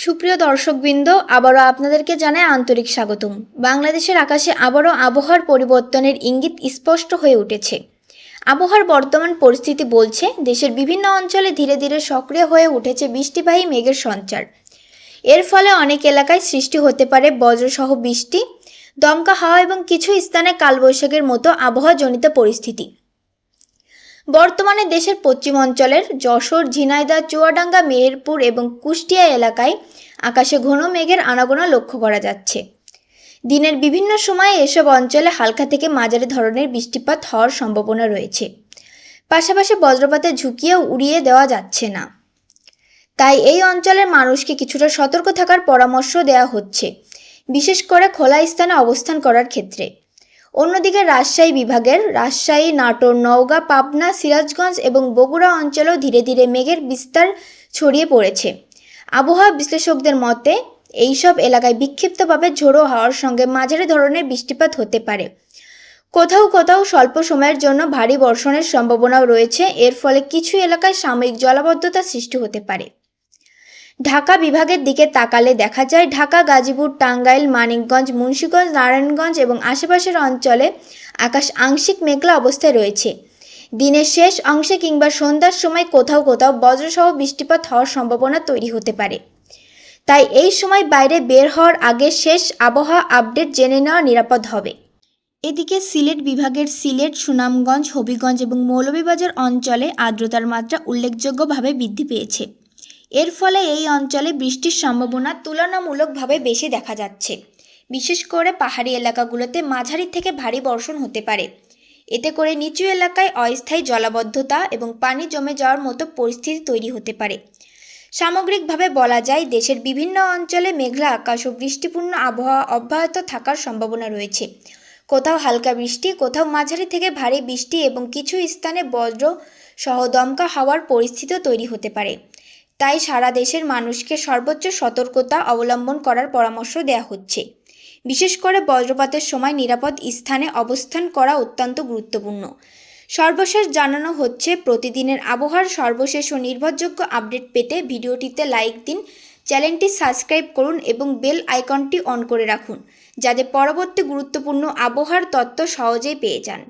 সুপ্রিয় দর্শকবৃন্দ, আবারও আপনাদেরকে জানাই আন্তরিক স্বাগতম। বাংলাদেশের আকাশে আবারও আবহাওয়ার পরিবর্তনের ইঙ্গিত স্পষ্ট হয়ে উঠেছে। আবহাওয়ার বর্তমান পরিস্থিতি বলছে দেশের বিভিন্ন অঞ্চলে ধীরে ধীরে সক্রিয় হয়ে উঠেছে বৃষ্টিবাহী মেঘের সঞ্চার। এর ফলে অনেক এলাকায় সৃষ্টি হতে পারে বজ্রসহ বৃষ্টি, দমকা হাওয়া এবং কিছু স্থানে কালবৈশাখীর মতো আবহাওয়াজনিত পরিস্থিতি। বর্তমানে দেশের পশ্চিম অঞ্চলের যশোর, ঝিনাইদহ, চুয়াডাঙ্গা, মেহেরপুর এবং কুষ্টিয়া এলাকায় আকাশে ঘন মেঘের আনাগোনা লক্ষ্য করা যাচ্ছে। দিনের বিভিন্ন সময়ে এসব অঞ্চলে হালকা থেকে মাঝারি ধরনের বৃষ্টিপাত হওয়ার সম্ভাবনা রয়েছে। পাশাপাশি বজ্রপাতের ঝুঁকিও উড়িয়ে দেওয়া যাচ্ছে না। তাই এই অঞ্চলের মানুষকে কিছুটা সতর্ক থাকার পরামর্শ দেওয়া হচ্ছে, বিশেষ করে খোলা স্থানে অবস্থান করার ক্ষেত্রে। অন্যদিকে রাজশাহী বিভাগের রাজশাহী, নাটোর, নওগাঁ, পাবনা, সিরাজগঞ্জ এবং বগুড়া অঞ্চলেও ধীরে ধীরে মেঘের বিস্তার ছড়িয়ে পড়েছে। আবহাওয়া বিশ্লেষকদের মতে এইসব এলাকায় বিক্ষিপ্তভাবে ঝোড়ো হাওয়ার সঙ্গে মাঝারি ধরনের বৃষ্টিপাত হতে পারে। কোথাও কোথাও স্বল্প সময়ের জন্য ভারী বর্ষণের সম্ভাবনাও রয়েছে। এর ফলে কিছু এলাকায় সাময়িক জলাবদ্ধতা সৃষ্টি হতে পারে। ঢাকা বিভাগের দিকে তাকালে দেখা যায় ঢাকা, গাজীপুর, টাঙ্গাইল, মানিকগঞ্জ, মুন্সিগঞ্জ, নারায়ণগঞ্জ এবং আশেপাশের অঞ্চলে আকাশ আংশিক মেঘলা অবস্থায় রয়েছে। দিনের শেষ অংশে কিংবা সন্ধ্যার সময় কোথাও কোথাও বজ্রসহ বৃষ্টিপাত হওয়ার সম্ভাবনা তৈরি হতে পারে। তাই এই সময় বাইরে বের হওয়ার আগে শেষ আবহাওয়া আপডেট জেনে নেওয়া নিরাপদ হবে। এদিকে সিলেট বিভাগের সিলেট, সুনামগঞ্জ, হবিগঞ্জ এবং মৌলভীবাজার অঞ্চলে আর্দ্রতার মাত্রা উল্লেখযোগ্যভাবে বৃদ্ধি পেয়েছে। এর ফলে এই অঞ্চলে বৃষ্টির সম্ভাবনা তুলনামূলকভাবে বেশি দেখা যাচ্ছে। বিশেষ করে পাহাড়ি এলাকাগুলোতে মাঝারি থেকে ভারী বর্ষণ হতে পারে। এতে করে নিচু এলাকায় অস্থায়ী জলাবদ্ধতা এবং পানি জমে যাওয়ার মতো পরিস্থিতি তৈরি হতে পারে। সামগ্রিকভাবে বলা যায় দেশের বিভিন্ন অঞ্চলে মেঘলা আকাশ ও বৃষ্টিপূর্ণ আবহাওয়া অব্যাহত থাকার সম্ভাবনা রয়েছে। কোথাও হালকা বৃষ্টি, কোথাও মাঝারি থেকে ভারী বৃষ্টি এবং কিছু স্থানে বজ্র সহ দমকা হাওয়ার পরিস্থিতিও তৈরি হতে পারে। তাই সারা দেশের মানুষকে সর্বোচ্চ সতর্কতা অবলম্বন করার পরামর্শ দেওয়া হচ্ছে। বিশেষ করে বজ্রপাতের সময় নিরাপদ স্থানে অবস্থান করা অত্যন্ত গুরুত্বপূর্ণ। সর্বশেষ জানানো হচ্ছে, প্রতিদিনের আবহাওয়ার সর্বশেষ ও নির্ভরযোগ্য আপডেট পেতে ভিডিওটিতে লাইক দিন, চ্যানেলটি সাবস্ক্রাইব করুন এবং বেল আইকনটি অন করে রাখুন, যাতে পরবর্তী গুরুত্বপূর্ণ আবহাওয়ার তথ্য সহজেই পেয়ে যান।